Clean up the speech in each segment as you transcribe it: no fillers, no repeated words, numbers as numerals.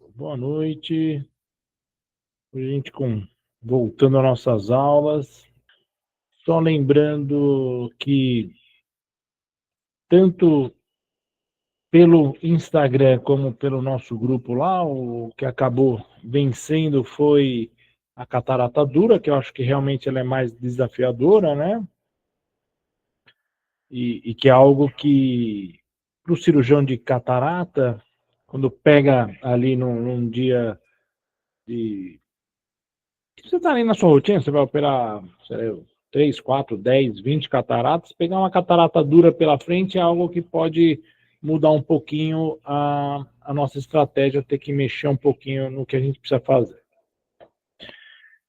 Boa noite. Hoje a gente voltando às nossas aulas. Só lembrando que tanto pelo Instagram como pelo nosso grupo lá, o que acabou vencendo foi a catarata dura, que eu acho que realmente ela é mais desafiadora, né? E que é algo que, para o cirurgião de catarata, quando pega ali num dia de você está ali na sua rotina, você vai operar, sei lá, 3, 4, 10, 20 cataratas, pegar uma catarata dura pela frente é algo que pode mudar um pouquinho a nossa estratégia, ter que mexer um pouquinho no que a gente precisa fazer.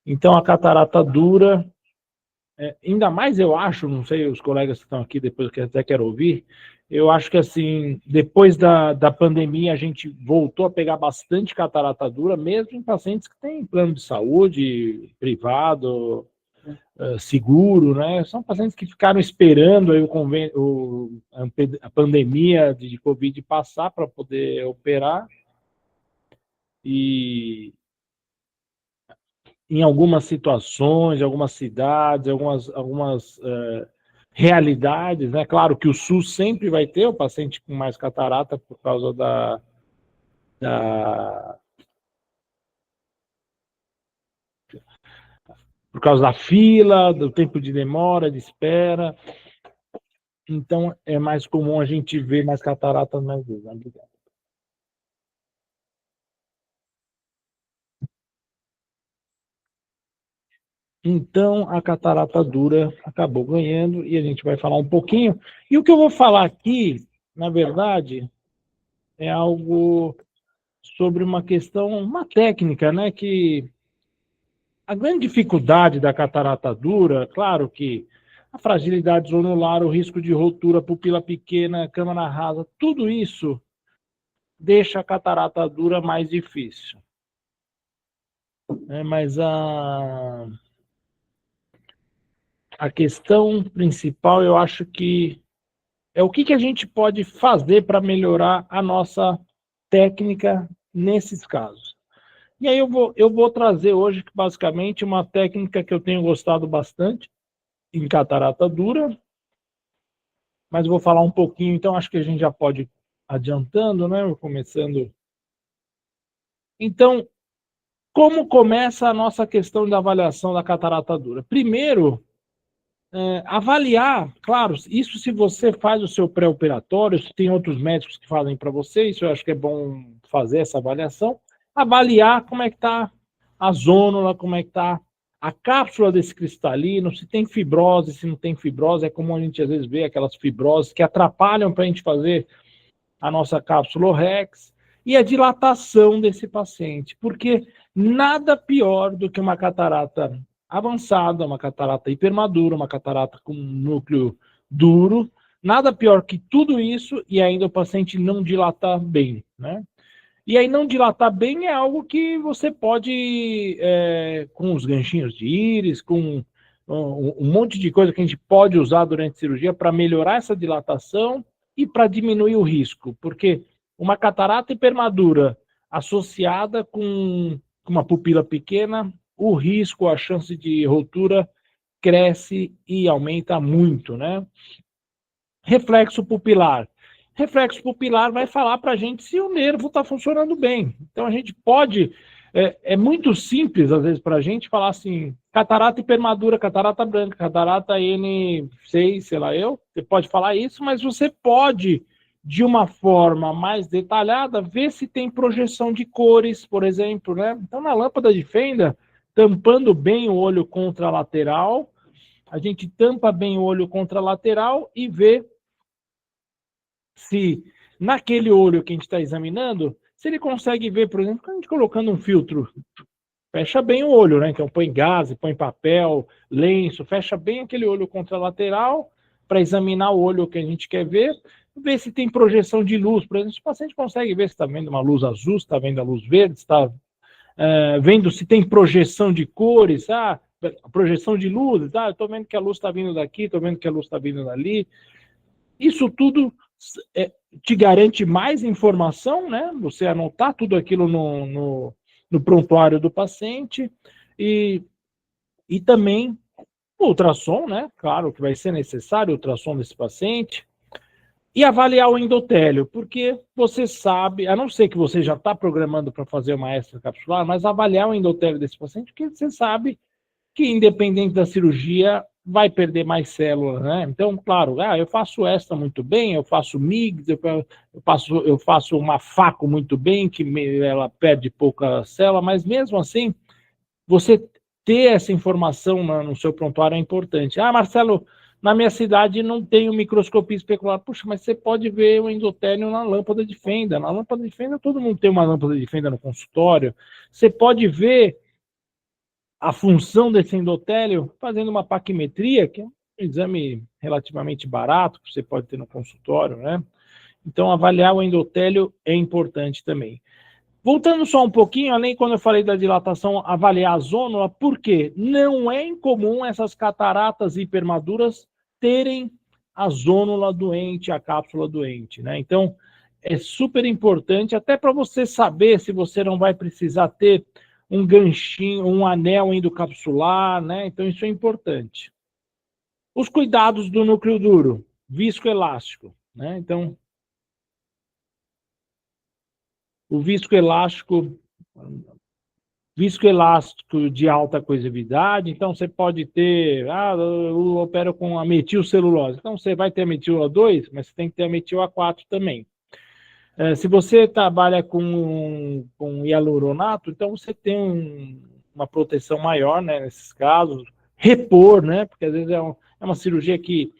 Então, a catarata dura, ainda mais eu acho, não sei, os colegas que estão aqui, depois que até quero ouvir, eu acho que assim, depois da pandemia, a gente voltou a pegar bastante catarata dura, mesmo em pacientes que têm plano de saúde privado, seguro, né? São pacientes que ficaram esperando aí a pandemia de Covid passar para poder operar, e em algumas situações, algumas cidades, algumas realidades, né? Claro que o SUS sempre vai ter o paciente com mais catarata por causa da por causa da fila, do tempo de demora, de espera. Então, é mais comum a gente ver mais cataratas mais vezes. Obrigado. Então, a catarata dura acabou ganhando e a gente vai falar um pouquinho. E o que eu vou falar aqui, na verdade, é algo sobre uma questão, uma técnica, né? Que a grande dificuldade da catarata dura, claro que a fragilidade zonular, o risco de rotura, pupila pequena, câmara rasa, tudo isso deixa a catarata dura mais difícil. Mas a questão principal, eu acho que é o que a gente pode fazer para melhorar a nossa técnica nesses casos. E aí eu vou trazer hoje, basicamente, uma técnica que eu tenho gostado bastante em catarata dura, mas vou falar um pouquinho, então acho que a gente já pode ir adiantando, né? Começando. Então, como começa a nossa questão da avaliação da catarata dura? Primeiro, avaliar, claro, isso se você faz o seu pré-operatório, se tem outros médicos que fazem para você, isso eu acho que é bom fazer essa avaliação, avaliar como é que está a zônula, como é que está a cápsula desse cristalino, se tem fibrose, se não tem fibrose, é comum a gente às vezes ver aquelas fibroses que atrapalham para a gente fazer a nossa cápsula Rex, e a dilatação desse paciente, porque nada pior do que uma catarata avançada, uma catarata hipermadura, uma catarata com núcleo duro, nada pior que tudo isso e ainda o paciente não dilatar bem, né? E aí não dilatar bem é algo que você pode, com os ganchinhos de íris, com um monte de coisa que a gente pode usar durante a cirurgia para melhorar essa dilatação e para diminuir o risco, porque uma catarata hipermadura associada com uma pupila pequena, o risco, a chance de rotura cresce e aumenta muito, né? Reflexo pupilar. Reflexo pupilar vai falar para a gente se o nervo está funcionando bem. Então a gente pode, é muito simples às vezes para a gente falar assim, catarata hipermadura, catarata branca, catarata N6, sei lá eu, você pode falar isso, mas você pode, de uma forma mais detalhada, ver se tem projeção de cores, por exemplo, né? Então na lâmpada de fenda, tampando bem o olho contralateral, a gente tampa bem o olho contralateral e vê se naquele olho que a gente está examinando, se ele consegue ver, por exemplo, a gente colocando um filtro, fecha bem o olho, né? Então põe gaze, põe papel, lenço, fecha bem aquele olho contralateral para examinar o olho que a gente quer ver se tem projeção de luz, por exemplo, se o paciente consegue ver se está vendo uma luz azul, se está vendo a luz verde, se está vendo se tem projeção de cores, projeção de luzes, estou vendo que a luz está vindo daqui, estou vendo que a luz está vindo dali. Isso tudo te garante mais informação, né? Você anotar tudo aquilo no prontuário do paciente e também o ultrassom, né? Claro que vai ser necessário o ultrassom desse paciente. E avaliar o endotélio, porque você sabe, a não ser que você já está programando para fazer uma extracapsular, mas avaliar o endotélio desse paciente, porque você sabe que, independente da cirurgia, vai perder mais células, né? Então, claro, eu faço extra muito bem, eu faço MIGS, eu faço uma faco muito bem, que ela perde pouca célula, mas mesmo assim, você ter essa informação no seu prontuário é importante. Ah, Marcelo, na minha cidade não tem microscopia especular. Puxa, mas você pode ver o endotélio na lâmpada de fenda. Na lâmpada de fenda, todo mundo tem uma lâmpada de fenda no consultório. Você pode ver a função desse endotélio fazendo uma paquimetria, que é um exame relativamente barato que você pode ter no consultório, né? Então, avaliar o endotélio é importante também. Voltando só um pouquinho, além quando eu falei da dilatação, avaliar a zônula, por quê? Não é incomum essas cataratas hipermaduras terem a zônula doente, a cápsula doente, né? Então, é super importante, até para você saber se você não vai precisar ter um ganchinho, um anel endocapsular, né? Então, isso é importante. Os cuidados do núcleo duro, viscoelástico, né? Então, o viscoelástico de alta coesividade, então você pode ter, eu opero com a metilcelulose, então você vai ter a metil A2, mas você tem que ter a metil A4 também. Se você trabalha com hialuronato, então você tem uma proteção maior, né, nesses casos, repor, né, porque às vezes é uma cirurgia que,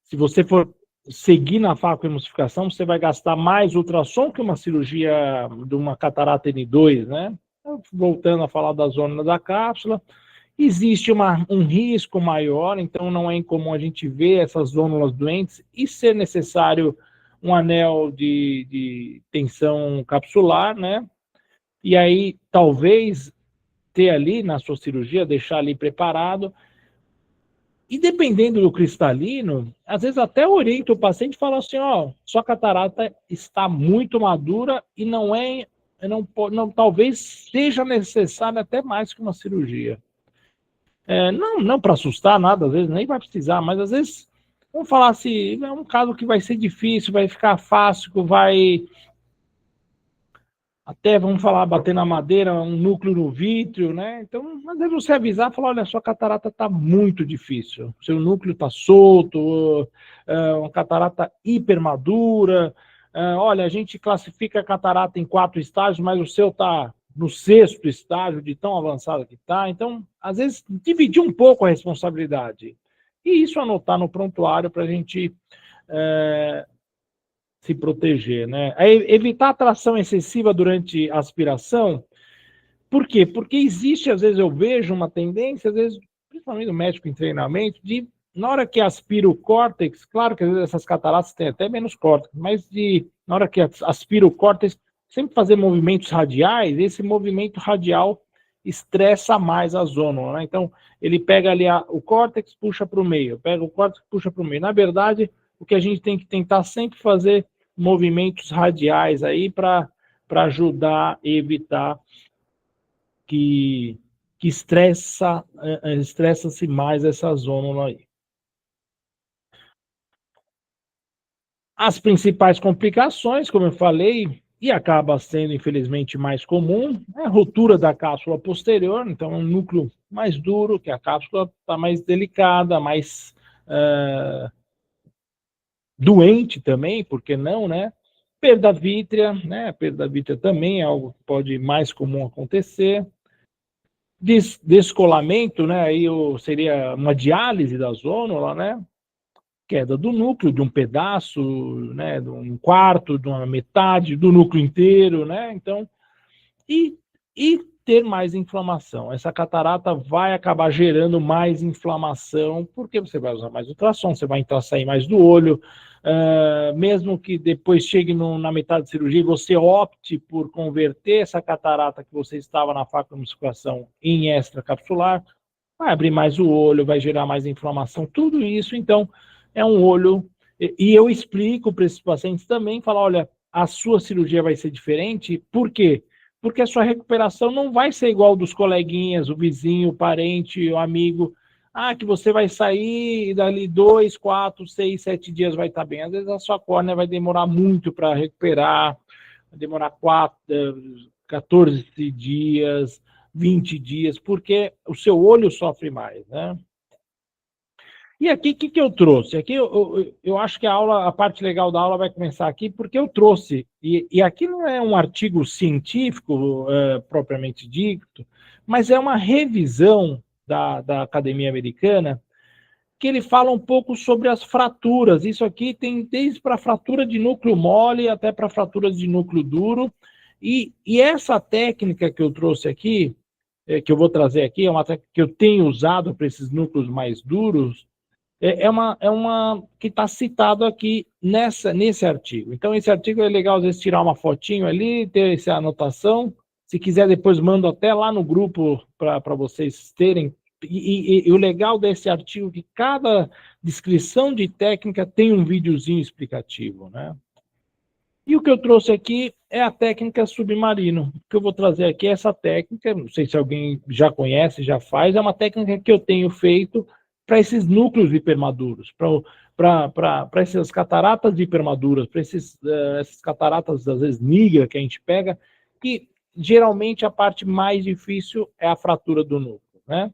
se você for seguir na facoemulsificação, você vai gastar mais ultrassom que uma cirurgia de uma catarata N2, né? Voltando a falar da zona da cápsula, existe um risco maior, então não é incomum a gente ver essas zônulas doentes e ser necessário um anel de tensão capsular, né? E aí, talvez, ter ali na sua cirurgia, deixar ali preparado. E dependendo do cristalino, às vezes até orienta o paciente e fala assim, sua catarata está muito madura e talvez seja necessário até mais que uma cirurgia. Não para assustar nada, às vezes nem vai precisar, mas às vezes, vamos falar assim, é um caso que vai ser difícil, vai ficar fácil, vai até, vamos falar, bater na madeira, um núcleo no vítreo, né? Então, às vezes você avisar, falar, olha, sua catarata está muito difícil, seu núcleo está solto, uma catarata hipermadura, olha, a gente classifica a catarata em 4 estágios, mas o seu está no 6º estágio, de tão avançado que está. Então, às vezes, dividir um pouco a responsabilidade. E isso anotar no prontuário para a gente se proteger, né? Evitar a tração excessiva durante a aspiração. Por quê? Porque existe, às vezes eu vejo uma tendência, às vezes, principalmente no médico em treinamento, de, na hora que aspira o córtex, claro que às vezes essas cataratas têm até menos córtex, mas na hora que aspira o córtex, sempre fazer movimentos radiais, esse movimento radial estressa mais a zônula, né? Então, ele pega ali o córtex, puxa para o meio, pega o córtex, puxa para o meio. Na verdade, o que a gente tem que tentar sempre fazer movimentos radiais aí para ajudar a evitar que estressa-se mais essa zônula aí. As principais complicações, como eu falei, e acaba sendo, infelizmente, mais comum, é a ruptura da cápsula posterior, então é um núcleo mais duro, que a cápsula está mais delicada, mais doente também, por que não, né? Perda vítrea, né? A perda vítrea também é algo que pode mais comum acontecer. Descolamento, né? Aí seria uma diálise da zônula, né? Queda do núcleo, de um pedaço, né? De um quarto, de uma metade, do núcleo inteiro, né? Então, e ter mais inflamação. Essa catarata vai acabar gerando mais inflamação, porque você vai usar mais ultrassom, você vai então sair mais do olho, mesmo que depois chegue na metade da cirurgia e você opte por converter essa catarata que você estava na facoemulsificação em extracapsular, vai abrir mais o olho, vai gerar mais inflamação, tudo isso, então, é um olho E eu explico para esses pacientes também, falo, olha, a sua cirurgia vai ser diferente, por quê? Porque a sua recuperação não vai ser igual dos coleguinhas, o vizinho, o parente, o amigo. Ah, que você vai sair e dali 2, 4, 6, 7 dias vai estar bem. Às vezes a sua córnea vai demorar muito para recuperar, vai demorar 4, 14 dias, 20 dias, porque o seu olho sofre mais, né? E aqui, o que eu trouxe? Aqui eu acho que a parte legal da aula vai começar aqui, porque eu trouxe, e aqui não é um artigo científico propriamente dito, mas é uma revisão da Academia Americana, que ele fala um pouco sobre as fraturas. Isso aqui tem desde para fratura de núcleo mole até para fraturas de núcleo duro, e essa técnica que eu trouxe aqui, que eu vou trazer aqui, é uma técnica que eu tenho usado para esses núcleos mais duros, é uma que está citado aqui nesse artigo. Então, esse artigo é legal, às vezes, tirar uma fotinho ali, ter essa anotação. Se quiser, depois mando até lá no grupo para vocês terem. E o legal desse artigo é que cada descrição de técnica tem um videozinho explicativo, né? E o que eu trouxe aqui é a técnica submarino. O que eu vou trazer aqui é essa técnica, não sei se alguém já conhece, já faz, é uma técnica que eu tenho feito para esses núcleos hipermaduros, para essas cataratas hipermaduras, para essas cataratas, às vezes, nigra que a gente pega, que geralmente a parte mais difícil é a fratura do núcleo, né?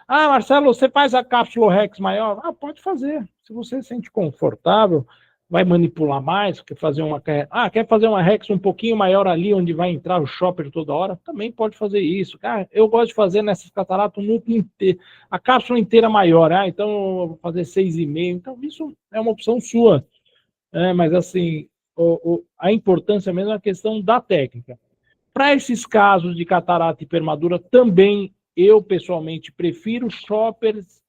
Ah, Marcelo, você faz a cápsula Rex maior? Ah, pode fazer. Se você se sente confortável, vai manipular mais, quer fazer quer fazer uma Rex um pouquinho maior ali, onde vai entrar o shopper toda hora? Também pode fazer isso. Cara, eu gosto de fazer nessas cataratas o núcleo inteiro, a cápsula inteira maior. Então eu vou fazer 6,5. Então isso é uma opção sua. Mas assim, a importância mesmo é a questão da técnica. Para esses casos de catarata hipermadura, também eu, pessoalmente, prefiro shoppers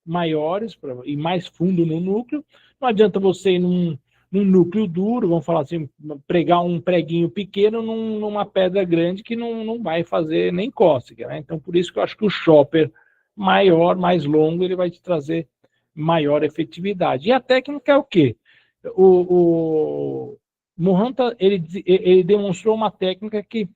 maiores e mais fundo no núcleo. Não adianta você ir num núcleo duro, vamos falar assim, pregar um preguinho pequeno numa pedra grande que não vai fazer nem cócega, né? Então, por isso que eu acho que o shopper maior, mais longo, ele vai te trazer maior efetividade. E a técnica é o quê? O Mohanta, ele demonstrou uma técnica que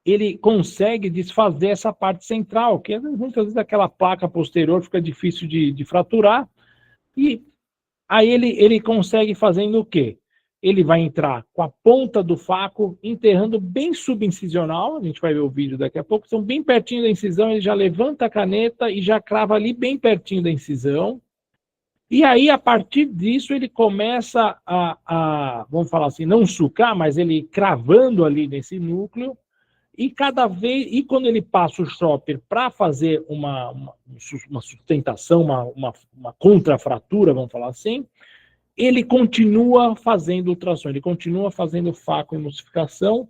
ele consegue desfazer essa parte central, que muitas vezes aquela placa posterior fica difícil de fraturar, e aí ele consegue fazendo o quê? Ele vai entrar com a ponta do faco, enterrando bem subincisional, a gente vai ver o vídeo daqui a pouco, são bem pertinho da incisão, ele já levanta a caneta e já crava ali bem pertinho da incisão, e aí, a partir disso, ele começa vamos falar assim, não sucar, mas ele cravando ali nesse núcleo, e e quando ele passa o shopper para fazer uma sustentação, uma contrafratura, vamos falar assim, ele continua fazendo ultrassom, ele continua fazendo facoemulsificação,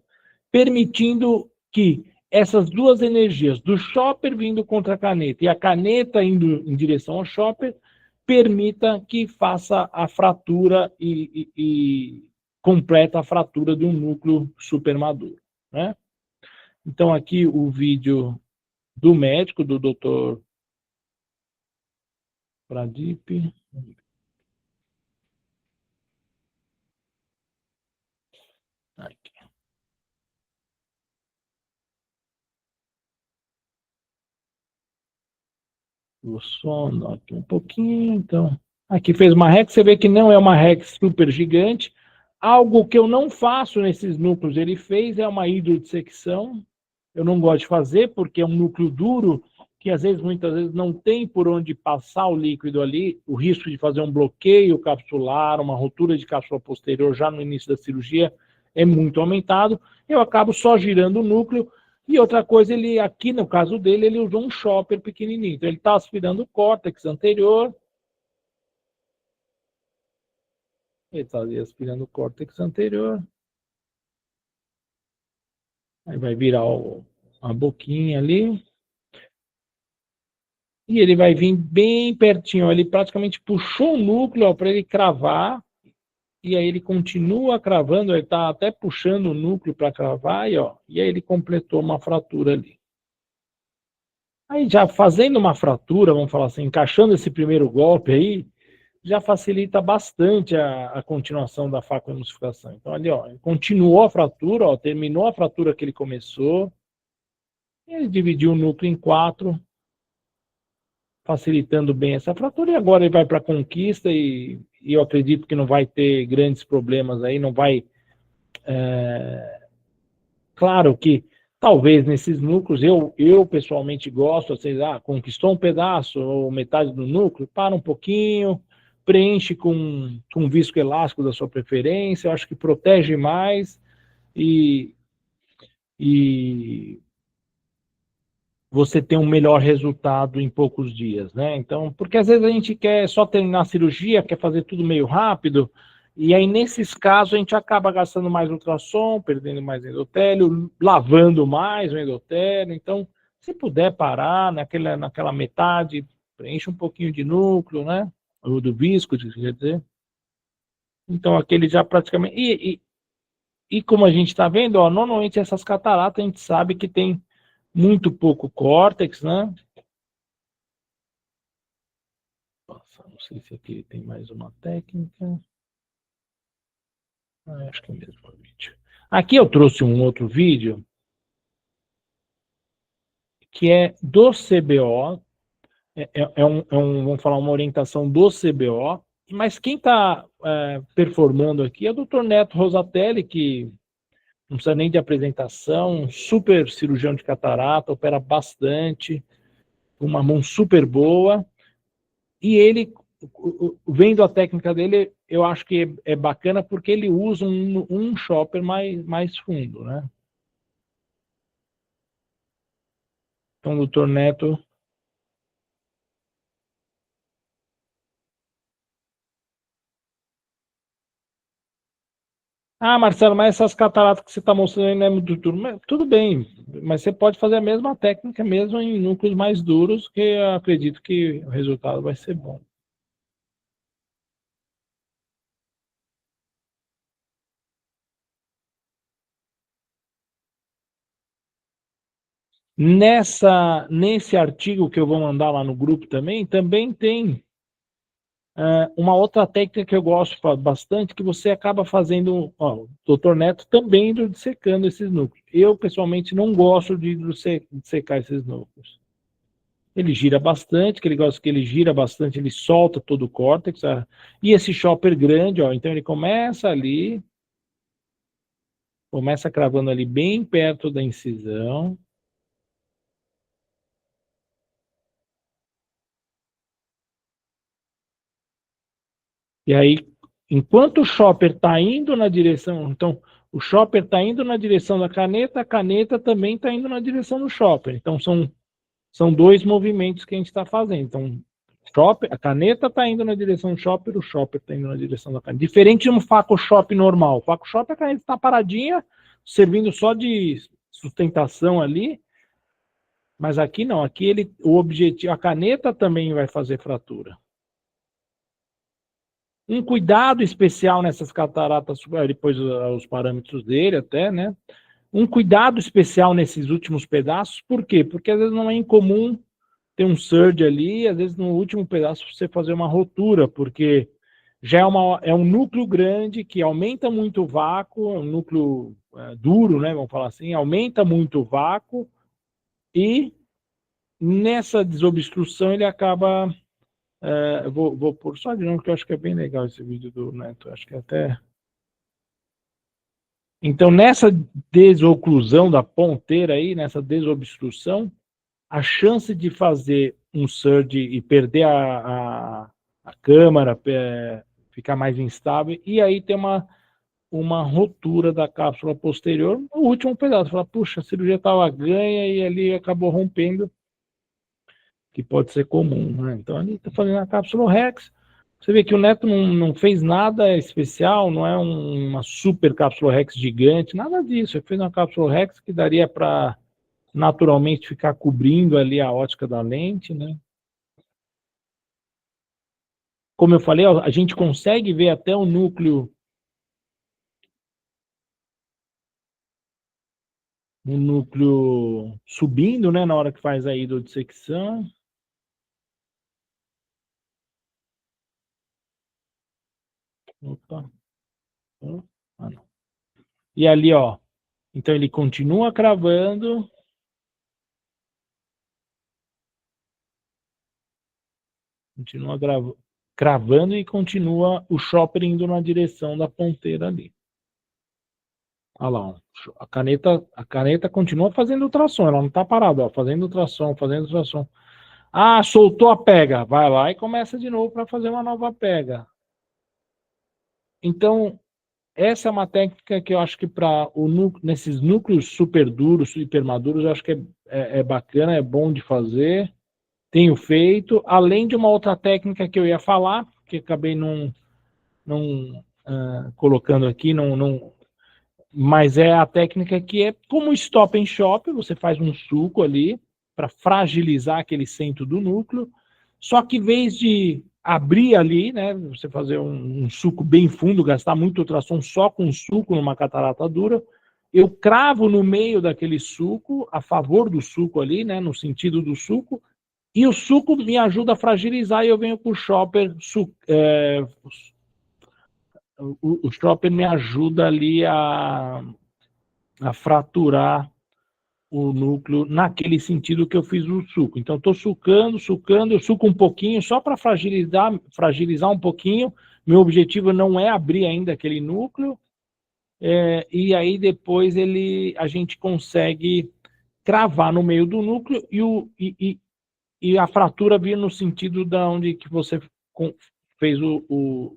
permitindo que essas duas energias, do shopper vindo contra a caneta e a caneta indo em direção ao shopper, permita que faça a fratura e completa a fratura de um núcleo supermaduro, né? Então, aqui o vídeo do médico, do Dr. Pradip. Aqui. O sono aqui um pouquinho, então. Aqui fez uma Rex, você vê que não é uma Rex super gigante. Algo que eu não faço nesses núcleos, ele fez, é uma hidrodissecção. Eu não gosto de fazer, porque é um núcleo duro, que muitas vezes não tem por onde passar o líquido ali, o risco de fazer um bloqueio capsular, uma rotura de cápsula posterior já no início da cirurgia é muito aumentado. Eu acabo só girando o núcleo. E outra coisa, ele aqui no caso dele, ele usou um shopper pequenininho. Então ele está aspirando o córtex anterior. Ele está aspirando o córtex anterior. Aí vai virar a boquinha ali. E ele vai vir bem pertinho. Ele praticamente puxou o núcleo para ele cravar. E aí ele continua cravando. Ele está até puxando o núcleo para cravar. E aí ele completou uma fratura ali. Aí já fazendo uma fratura, vamos falar assim, encaixando esse primeiro golpe aí, já facilita bastante a continuação da facoemulsificação. Então, ali, ó, continuou a fratura, ó, terminou a fratura que ele começou, ele dividiu o núcleo em 4, facilitando bem essa fratura, e agora ele vai para a conquista, e eu acredito que não vai ter grandes problemas aí, não vai... Claro que talvez nesses núcleos, eu pessoalmente gosto, assim, conquistou um pedaço ou metade do núcleo, para um pouquinho, preenche com viscoelástico da sua preferência, eu acho que protege mais e, e você tem um melhor resultado em poucos dias, né? Então, porque às vezes a gente quer só terminar a cirurgia, quer fazer tudo meio rápido, e aí nesses casos a gente acaba gastando mais ultrassom, perdendo mais endotélio, lavando mais o endotélio. Então, se puder parar naquela metade, preenche um pouquinho de núcleo, né? Ou do visco, quer dizer. Então, aquele já praticamente... E como a gente está vendo, ó, normalmente essas cataratas a gente sabe que tem muito pouco córtex, né? Nossa, não sei se aqui tem mais uma técnica. Acho que é o mesmo vídeo. Aqui eu trouxe um outro vídeo que é do CBO. Vamos falar, uma orientação do CBO. Mas quem está performando aqui é o Dr. Neto Rosatelli, que não precisa nem de apresentação, um super cirurgião de catarata, opera bastante, uma mão super boa. E ele, vendo a técnica dele, eu acho que é bacana porque ele usa um shopper mais fundo, né? Então, o doutor Neto... Ah, Marcelo, mas essas cataratas que você está mostrando aí não é muito duro. Mas, tudo bem, mas você pode fazer a mesma técnica mesmo em núcleos mais duros, que eu acredito que o resultado vai ser bom. Nesse artigo que eu vou mandar lá no grupo também tem uma outra técnica que eu gosto bastante, que você acaba fazendo, ó, o doutor Neto também dissecando esses núcleos. Eu, pessoalmente, não gosto de dissecar esses núcleos. Ele gira bastante, que ele gosta que ele gira bastante, ele solta todo o córtex, e esse chopper grande, ó, então ele começa cravando ali bem perto da incisão. E aí, enquanto o chopper está indo na direção, então o chopper está indo na direção da caneta, a caneta também está indo na direção do chopper. Então são dois movimentos que a gente está fazendo. Então a caneta está indo na direção do chopper, o chopper está indo na direção da caneta. Diferente de um faco shop normal. O faco shop, a caneta está paradinha, servindo só de sustentação ali. Mas aqui não, aqui o objetivo, a caneta também vai fazer fratura. Um cuidado especial nessas cataratas, depois os parâmetros dele até, né? Um cuidado especial nesses últimos pedaços, por quê? Porque às vezes não é incomum ter um surge ali, às vezes no último pedaço você fazer uma rotura, porque já é um núcleo grande que aumenta muito o vácuo, é um núcleo duro, né? Vamos falar assim, aumenta muito o vácuo, e nessa desobstrução ele acaba... eu vou pôr só de novo, que eu acho que é bem legal esse vídeo do Neto. Acho que até... Então, nessa desoclusão da ponteira aí, nessa desobstrução, a chance de fazer um surge e perder a câmara, ficar mais instável, e aí ter uma rotura da cápsula posterior no último pedaço. Fala, puxa, a cirurgia estava ganha e ali acabou rompendo, que pode ser comum, né? Então, ali está fazendo a cápsula Rex. Você vê que o Neto não fez nada especial, não é uma super cápsula Rex gigante, nada disso. Ele fez uma cápsula Rex que daria para naturalmente ficar cobrindo ali a ótica da lente, né? Como eu falei, a gente consegue ver até o núcleo subindo, né, na hora que faz a hidrodissecção. Opa. Ah, não. E ali, ó. Então ele continua cravando. Continua cravando e continua o chopper indo na direção da ponteira ali. Olha lá, ó. A caneta continua fazendo ultrassom, ela não está parada, ó, fazendo ultrassom, fazendo ultrassom. Ah, soltou a pega, vai lá e começa de novo para fazer uma nova pega. Então, essa é uma técnica que eu acho que para nesses núcleos super duros, super maduros, eu acho que é bacana, é bom de fazer. Tenho feito, além de uma outra técnica que eu ia falar, que acabei não colocando aqui, mas é a técnica que é como stop and shop, você faz um suco ali para fragilizar aquele centro do núcleo, só que em vez de abrir ali, né, você fazer um suco bem fundo, gastar muito ultrassom só com suco numa catarata dura, eu cravo no meio daquele suco, a favor do suco ali, né, no sentido do suco, e o suco me ajuda a fragilizar e eu venho com o chopper, o chopper me ajuda ali a fraturar o núcleo naquele sentido que eu fiz o suco. Então, estou sucando, eu suco um pouquinho só para fragilizar um pouquinho. Meu objetivo não é abrir ainda aquele núcleo, e aí depois a gente consegue cravar no meio do núcleo e a fratura vir no sentido da onde que você fez o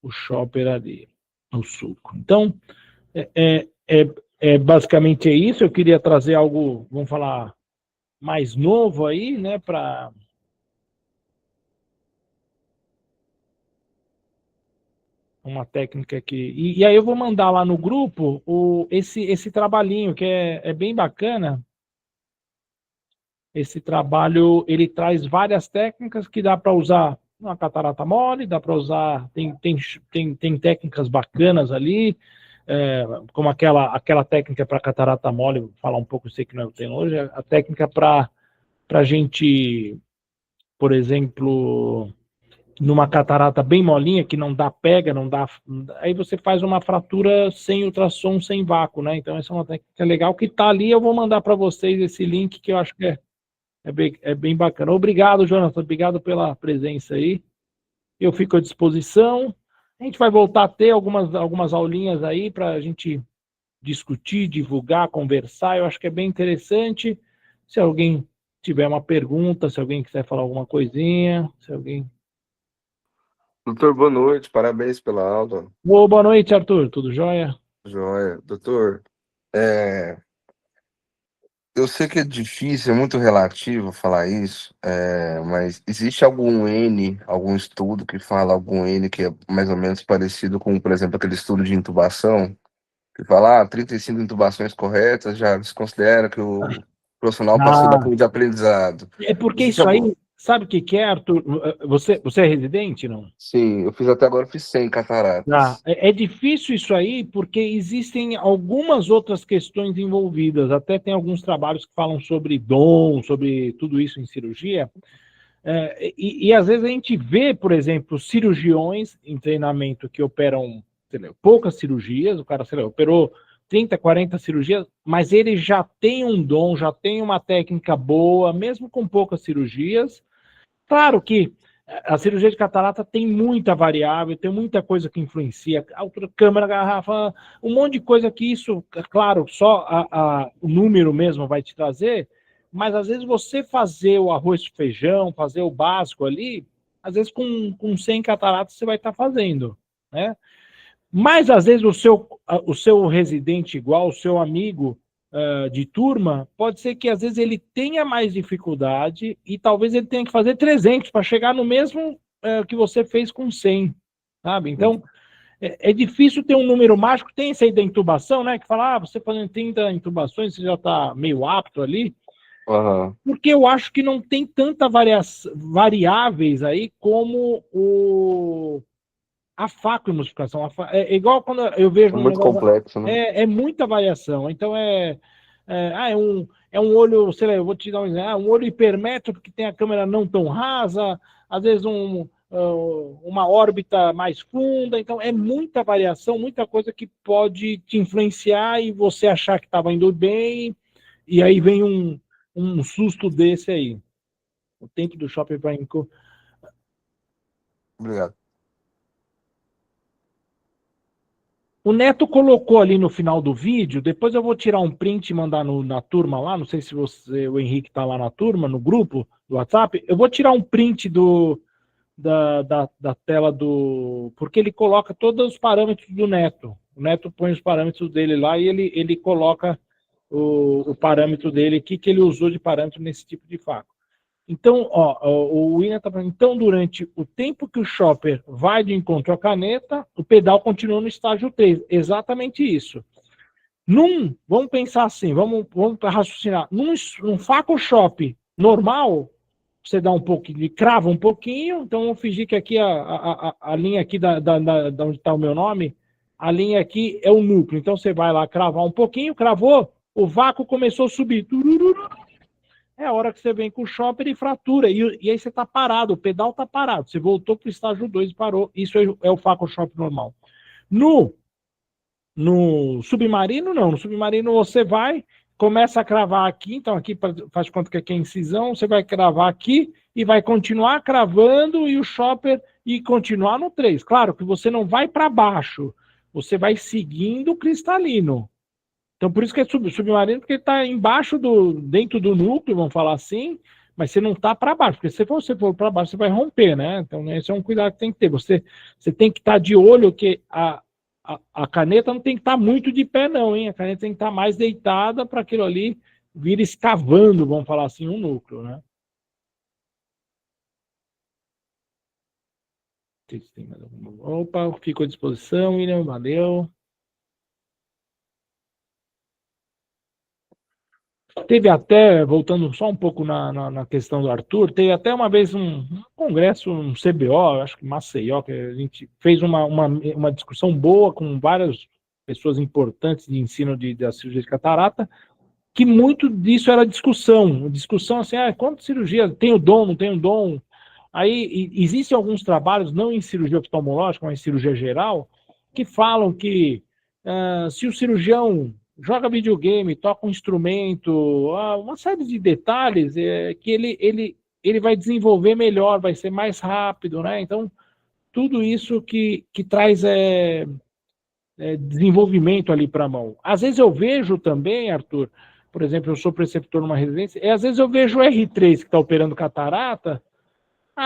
chopper ali, o suco. Então, basicamente é isso. Eu queria trazer algo, vamos falar, mais novo aí, né, para uma técnica que... E aí eu vou mandar lá no grupo esse trabalhinho, que é bem bacana. Esse trabalho, ele traz várias técnicas que dá para usar na catarata mole, dá para usar, tem técnicas bacanas ali, como aquela técnica para catarata mole, vou falar um pouco, sei que não tem hoje, a técnica para a gente, por exemplo, numa catarata bem molinha, que não dá pega, não dá. Aí você faz uma fratura sem ultrassom, sem vácuo, né? Então, essa é uma técnica legal que está ali. Eu vou mandar para vocês esse link que eu acho que é bem bacana. Obrigado, Jonathan. Obrigado pela presença aí. Eu fico à disposição. A gente vai voltar a ter algumas aulinhas aí para a gente discutir, divulgar, conversar. Eu acho que é bem interessante. Se alguém tiver uma pergunta, se alguém quiser falar alguma coisinha, se alguém... Doutor, boa noite, parabéns pela aula. Boa noite, Arthur. Tudo jóia? Joia. Doutor, eu sei que é difícil, é muito relativo falar isso, mas existe algum estudo que fala algum N que é mais ou menos parecido com, por exemplo, aquele estudo de intubação, que fala, 35 intubações corretas, já se considera que o profissional passou da Ah, curva de aprendizado. é porque Existe isso algum... aí, sabe o que é, Arthur? Você é residente, não? Sim, eu fiz até agora, fiz 100 cataratas. É difícil isso aí, porque existem algumas outras questões envolvidas. Até tem alguns trabalhos que falam sobre dom, sobre tudo isso em cirurgia. E às vezes a gente vê, por exemplo, cirurgiões em treinamento que operam, sei lá, poucas cirurgias, o cara, sei lá, operou 30, 40 cirurgias, mas ele já tem um dom, já tem uma técnica boa, mesmo com poucas cirurgias. Claro que a cirurgia de catarata tem muita variável, tem muita coisa que influencia, altura, câmera, garrafa, um monte de coisa que isso, claro, só o número mesmo vai te trazer, mas às vezes você fazer o arroz e feijão, fazer o básico ali, às vezes com 100 cataratas você vai estar fazendo, né? Mas às vezes o seu residente igual, o seu amigo de turma, pode ser que às vezes ele tenha mais dificuldade e talvez ele tenha que fazer 300 para chegar no mesmo que você fez com 100, sabe? Então, é difícil ter um número mágico. Tem esse aí da intubação, né? Que fala, você fazendo 30 intubações, você já está meio apto ali. Aham. Porque eu acho que não tem tanta variáveis aí como a facoemulsificação. É igual quando eu É vejo um muito negócio. complexo, né? É muita variação. Então é um olho, sei lá, eu vou te dar um exemplo, um olho hipermétrope que tem a câmera não tão rasa, às vezes uma órbita mais funda. Então, é muita variação, muita coisa que pode te influenciar e você achar que estava indo bem, e aí vem um susto desse aí. O tempo do shopping vai... Obrigado. O Neto colocou ali no final do vídeo, depois eu vou tirar um print e mandar na turma lá, não sei se o Henrique está lá na turma, no grupo do WhatsApp, eu vou tirar um print da tela do... Porque ele coloca todos os parâmetros do Neto. O Neto põe os parâmetros dele lá e ele coloca o parâmetro dele, o que ele usou de parâmetro nesse tipo de faca. Então, o William está falando, então, durante o tempo que o shopper vai de encontro à caneta, o pedal continua no estágio 3. Exatamente isso. Vamos pensar assim, vamos raciocinar. Num faco shop normal, você dá um pouquinho, crava um pouquinho, então vamos fingir que aqui a linha aqui da onde está o meu nome, a linha aqui é o núcleo. Então você vai lá cravar um pouquinho, cravou, o vácuo começou a subir. É a hora que você vem com o shopper e fratura. E aí você está parado, o pedal está parado. Você voltou para o estágio 2 e parou. Isso é o faco shop normal. No submarino, não. No submarino você vai, começa a cravar aqui. Então aqui faz conta que aqui é a incisão. Você vai cravar aqui e vai continuar cravando e o shopper e continuar no 3. Claro que você não vai para baixo. Você vai seguindo o cristalino. Então, por isso que é submarino, porque ele está embaixo dentro do núcleo, vamos falar assim, mas você não está para baixo, porque se você for para baixo, você vai romper, né? Então, esse é um cuidado que tem que ter. Você tem que estar de olho que a caneta não tem que estar muito de pé, não, hein? A caneta tem que estar mais deitada para aquilo ali vir escavando, vamos falar assim, um núcleo, né? Opa, ficou à disposição, William, valeu. Teve até, voltando só um pouco na questão do Arthur, teve até uma vez um congresso, um CBO, acho que Maceió, que a gente fez uma discussão boa com várias pessoas importantes de ensino da cirurgia de catarata, que muito disso era discussão assim, quanto cirurgia, tem o dom, não tem o dom? Aí existem alguns trabalhos, não em cirurgia oftalmológica, mas em cirurgia geral, que falam que se o cirurgião joga videogame, toca um instrumento, uma série de detalhes que ele vai desenvolver melhor, vai ser mais rápido, né? Então, tudo isso que traz desenvolvimento ali para a mão. Às vezes eu vejo também, Arthur, por exemplo, eu sou preceptor numa residência, e às vezes eu vejo o R3 que está operando catarata,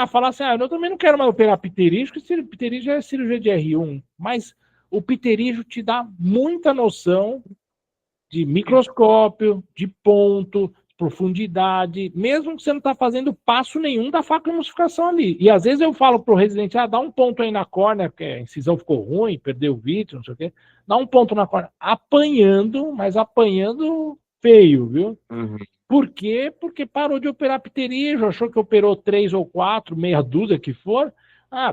falar assim, eu também não quero mais operar pterígio, porque pterígio é cirurgia de R1, mas o pterígio te dá muita noção de microscópio, de ponto, profundidade, mesmo que você não está fazendo passo nenhum da faca de emulsificação ali. E às vezes eu falo para o residente, dá um ponto aí na córnea, porque a incisão ficou ruim, perdeu o vítreo, não sei o quê, dá um ponto na córnea, mas apanhando feio, viu? Uhum. Por quê? Porque parou de operar pterígio, achou que operou 3 ou 4, meia dúzia que for.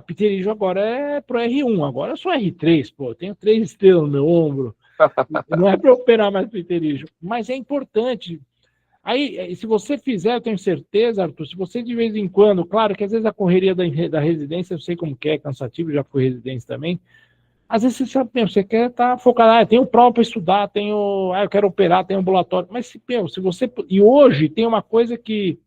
Pterígio agora é pro R1, agora eu sou R3, pô, tenho 3 estrelas no meu ombro. Não é para operar mais pterígio, mas é importante. Aí, se você fizer, eu tenho certeza, Arthur, se você de vez em quando, claro que às vezes a correria da residência, eu sei como que é, cansativo, já fui residência também, às vezes você quer estar focado, tem o prova para estudar, eu quero operar, tem ambulatório, mas se você... E hoje tem uma coisa que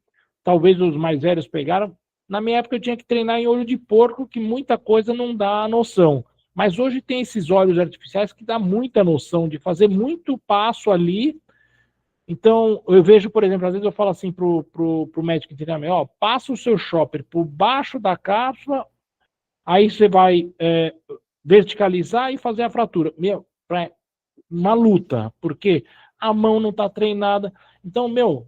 talvez os mais velhos pegaram, na minha época eu tinha que treinar em olho de porco, que muita coisa não dá noção. Mas hoje tem esses olhos artificiais que dá muita noção de fazer muito passo ali. Então, eu vejo, por exemplo, às vezes eu falo assim pro médico de treinamento, passa o seu shopper por baixo da cápsula, aí você vai verticalizar e fazer a fratura. Uma luta, porque a mão não está treinada. Então,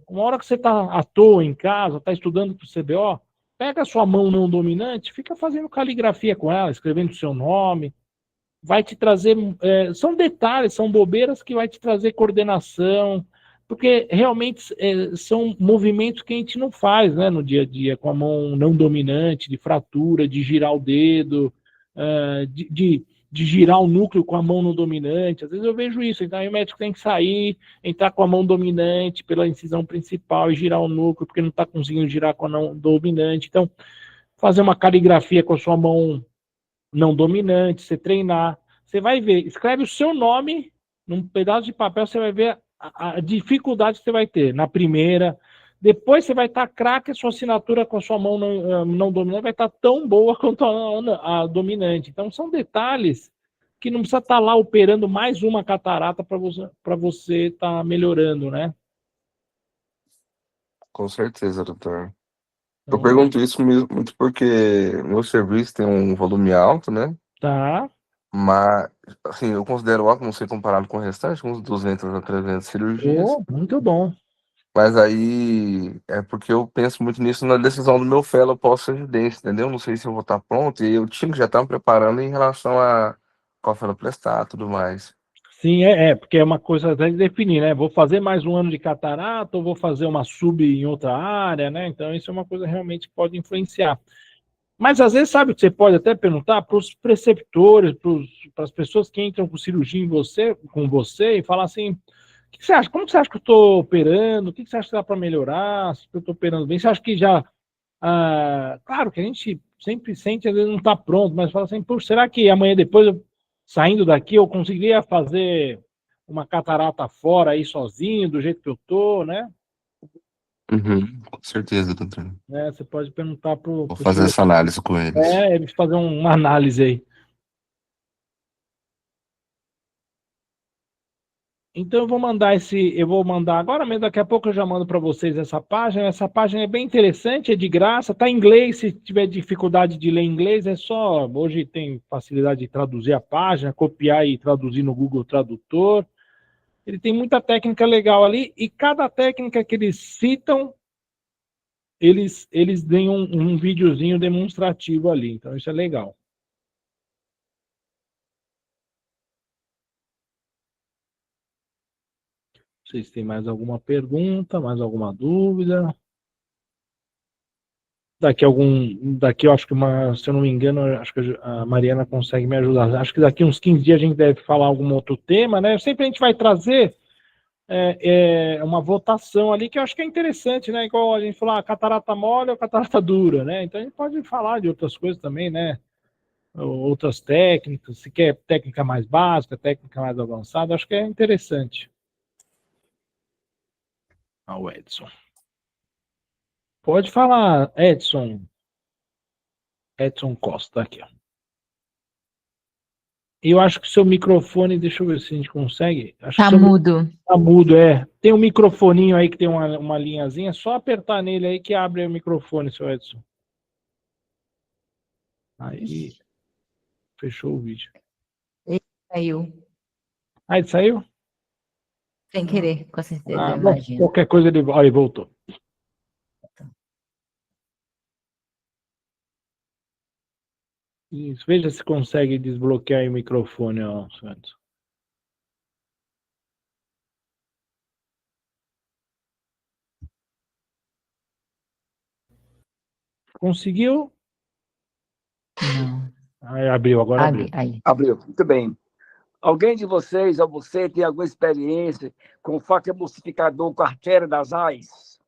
uma hora que você está à toa em casa, está estudando para o CBO, pega a sua mão não dominante, fica fazendo caligrafia com ela, escrevendo o seu nome, vai te trazer, são detalhes, são bobeiras que vai te trazer coordenação, porque realmente são movimentos que a gente não faz, né, no dia a dia, com a mão não dominante, de fratura, de girar o dedo, de girar o núcleo com a mão não dominante. Às vezes eu vejo isso, então aí o médico tem que sair, entrar com a mão dominante pela incisão principal e girar o núcleo, porque não está conseguindo girar com a mão dominante. Então, fazer uma caligrafia com a sua mão não dominante, você treinar. Você vai ver, escreve o seu nome num pedaço de papel, você vai ver a dificuldade que você vai ter na primeira. Depois você vai estar craque, a sua assinatura com a sua mão não dominante vai estar tão boa quanto a dominante. Então, são detalhes que não precisa estar lá operando mais uma catarata para você estar melhorando, né? Com certeza, doutor. Eu pergunto isso mesmo, muito porque meu serviço tem um volume alto, né? Tá. Mas, assim, eu considero alto, não sei comparado com o restante, uns 200 a 300 cirurgias. Muito bom. Mas aí é porque eu penso muito nisso na decisão do meu fellow pós-residência, entendeu? Não sei se eu vou estar pronto e eu tinha que já estar me preparando em relação a qual fellow prestar e tudo mais. Sim, porque é uma coisa até de definir, né? Vou fazer mais um ano de catarata ou vou fazer uma sub em outra área, né? Então, isso é uma coisa realmente que pode influenciar. Mas, às vezes, sabe o que você pode até perguntar para os preceptores, para as pessoas que entram com cirurgia com você e falar assim, o que você acha? Como que você acha que eu estou operando? O que você acha que dá para melhorar? Se eu estou operando bem? Você acha que já... claro que a gente sempre sente, às vezes não está pronto, mas fala assim, pô, será que amanhã depois, saindo daqui, eu conseguiria fazer uma catarata fora aí sozinho, do jeito que eu estou, né? Uhum, com certeza, doutor. Você pode perguntar para Vou o fazer seu... essa análise com eles. Eles fazer uma análise aí. Então eu vou mandar agora mesmo, daqui a pouco eu já mando para vocês essa página. Essa página é bem interessante, é de graça, tá em inglês. Se tiver dificuldade de ler inglês, é só. Hoje tem facilidade de traduzir a página, copiar e traduzir no Google Tradutor. Ele tem muita técnica legal ali, e cada técnica que eles citam, eles têm um videozinho demonstrativo ali. Então isso é legal. Vocês têm mais alguma pergunta, mais alguma dúvida? Daqui eu acho que se eu não me engano, acho que a Mariana consegue me ajudar. Acho que daqui uns 15 dias a gente deve falar algum outro tema, né? Sempre a gente vai trazer uma votação ali que eu acho que é interessante, né? Igual a gente falou, catarata mole ou catarata dura, né? Então a gente pode falar de outras coisas também, né? Outras técnicas, se quer técnica mais básica, técnica mais avançada, acho que é interessante. O Edson. Pode falar, Edson. Edson Costa, aqui, ó. Eu acho que o seu microfone, deixa eu ver se a gente consegue. Acho Tá que mudo. tá mudo, Tem um microfoninho aí que tem uma linhazinha, só apertar nele aí que abre o microfone, seu Edson. Aí, fechou o vídeo. Ele saiu. Ele saiu? Sem querer, com certeza, Bom, imagino. qualquer coisa ele... Aí, voltou. Isso, veja se consegue desbloquear aí o microfone, ó, seu Edson. Conseguiu? Não. Aí abriu, agora abriu. Aí. Abriu, muito bem. Alguém de vocês ou você tem alguma experiência com faca emulsificador com artéria das ais?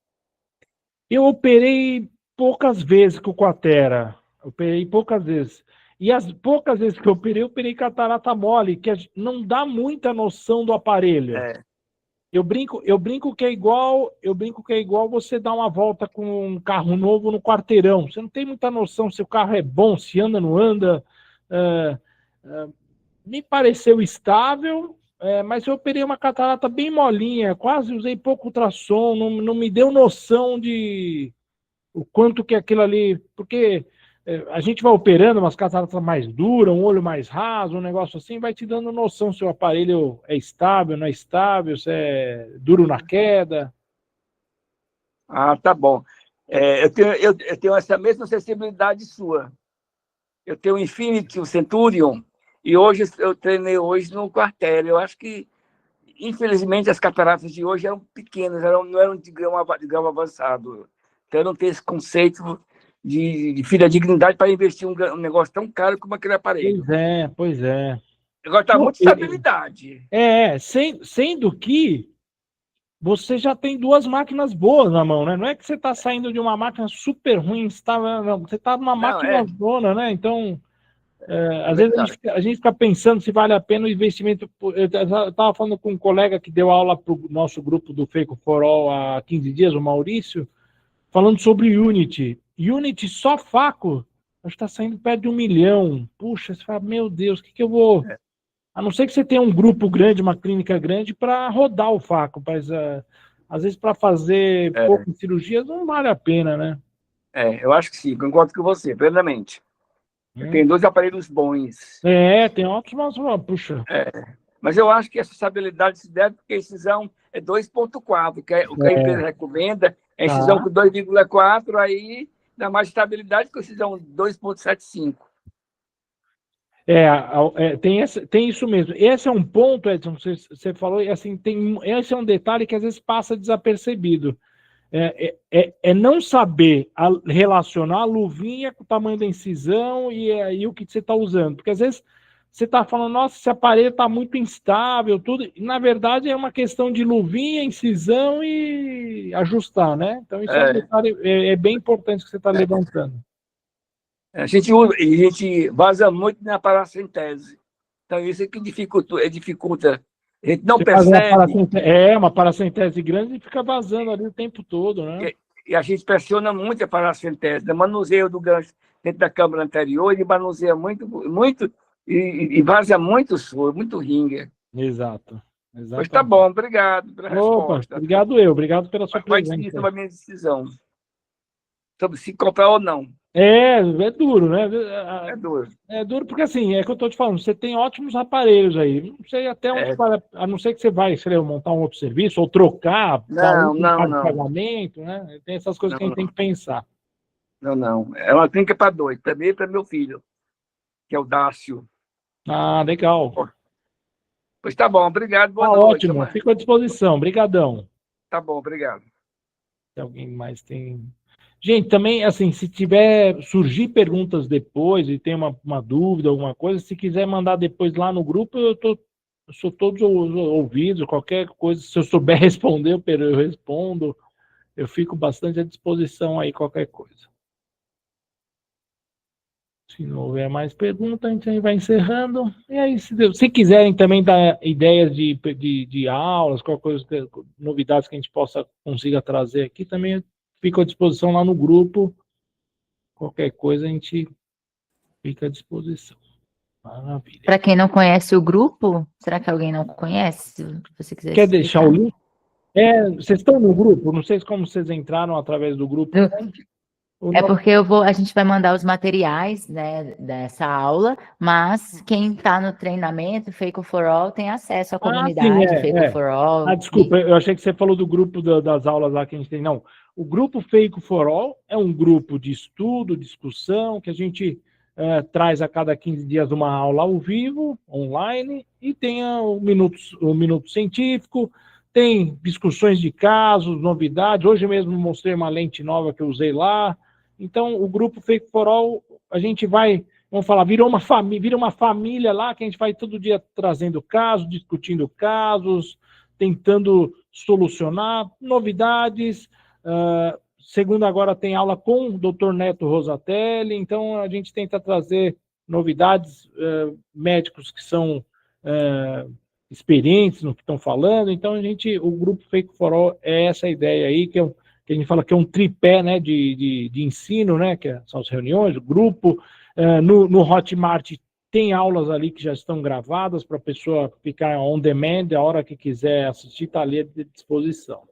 Eu operei poucas vezes com o Quatera. Operei poucas vezes. E as poucas vezes que eu operei catarata mole, que não dá muita noção do aparelho. Eu brinco que é igual você dar uma volta com um carro novo no quarteirão. Você não tem muita noção se o carro é bom, se anda ou não anda. Me pareceu estável, mas eu operei uma catarata bem molinha, quase usei pouco ultrassom, não me deu noção de o quanto que aquilo ali... Porque a gente vai operando umas cataratas mais duras, um olho mais raso, um negócio assim, vai te dando noção se o aparelho é estável, não é estável, se é duro na queda. Ah, tá bom. Eu tenho essa mesma sensibilidade sua. Eu tenho o Infinity, o Centurion, e hoje eu treinei hoje no quartel. Eu acho que, infelizmente, as cataratas de hoje eram pequenas, não eram de grau avançado. Então, eu não tenho esse conceito de fidedignidade para investir um negócio tão caro como aquele aparelho. Pois é. Agora está muita estabilidade. Sendo que você já tem 2 máquinas boas na mão, né? Não é que você está saindo de uma máquina super ruim, você está numa Não, máquina zona, né? Então, às vezes verdade. a gente fica pensando se vale a pena o investimento. Eu estava falando com um colega que deu aula para o nosso grupo do Fake for All há 15 dias, o Maurício, falando sobre Unity. Unity só Faco, acho que está saindo perto de 1 milhão. Puxa, você fala, meu Deus, o que eu vou... A não ser que você tenha um grupo grande, uma clínica grande, para rodar o Faco, mas às vezes para fazer poucas cirurgias não vale a pena, né? Eu acho que sim, concordo com você, plenamente. Tem 2 aparelhos bons. Tem ótimas, puxa. Mas eu acho que essa estabilidade se deve porque a incisão é 2,4, que o que a empresa recomenda é incisão com 2,4, aí dá mais estabilidade que a incisão 2,75. Tem isso mesmo. Esse é um ponto, Edson, você falou, assim, esse é um detalhe que às vezes passa desapercebido. Não saber relacionar a luvinha com o tamanho da incisão e o que você está usando. Porque às vezes você está falando, nossa, esse aparelho está muito instável, tudo. E, na verdade, é uma questão de luvinha, incisão e ajustar, né? Então, isso é um detalhe bem importante que você está levantando. A gente vaza muito na paracentese. Então, isso é que dificulta. A gente não percebe. Uma paracentese grande e fica vazando ali o tempo todo, né? E a gente pressiona muito a paracentese. O manuseio do gancho dentro da câmara anterior, ele manuseia muito, muito e vaza muito soro, muito ringue. Exato. Pois tá bom, obrigado pela resposta. Obrigado pela sua presença. Vai sobre a minha decisão. Sobre se comprar ou não. É duro, né? É duro. É duro porque, assim, é que eu estou te falando, você tem ótimos aparelhos aí. Não sei até onde a não ser que você vai, sei lá, montar um outro serviço ou trocar não. pagamento, né? Tem essas coisas que a gente tem que pensar. Não. É uma clínica para 2, também para meu filho, que é o Dácio. Ah, legal. Pois tá bom, obrigado, boa noite. Ótimo, fico à disposição. Obrigadão. Tá bom, obrigado. Se alguém mais tem... Gente, também, assim, se surgir perguntas depois e tem uma dúvida, alguma coisa, se quiser mandar depois lá no grupo, eu sou todos ouvidos, qualquer coisa, se eu souber responder, eu respondo. Eu fico bastante à disposição aí, qualquer coisa. Se não houver mais perguntas, a gente vai encerrando. E aí, se quiserem também dar ideias de aulas, qualquer coisa, novidades que a gente consiga trazer aqui, também fico à disposição lá no grupo. Qualquer coisa a gente fica à disposição. Maravilha. Para quem não conhece o grupo, será que alguém não conhece? Se você quiser Quer explicar. deixar o link? Vocês estão no grupo? Não sei como vocês entraram através do grupo. Porque a gente vai mandar os materiais, né, dessa aula, mas quem está no treinamento Fake for All tem acesso à comunidade Fake for All. Desculpa, eu achei que você falou do grupo das aulas lá que a gente tem. Não, o grupo Fake for All é um grupo de estudo, discussão, que a gente traz a cada 15 dias uma aula ao vivo, online, e tem o Minuto Científico, tem discussões de casos, novidades. Hoje mesmo mostrei uma lente nova que eu usei lá. Então, o grupo Fake for All, a gente vai, vamos falar, vira uma família lá, que a gente vai todo dia trazendo casos, discutindo casos, tentando solucionar novidades. Segunda agora tem aula com o Dr. Neto Rosatelli, então a gente tenta trazer novidades, médicos que são experientes no que estão falando. Então, o grupo Fake for All é essa ideia aí, que a gente fala que é um tripé, né, de ensino, né, que são as reuniões, o grupo. No Hotmart tem aulas ali que já estão gravadas para a pessoa ficar on demand, a hora que quiser assistir, está ali à disposição.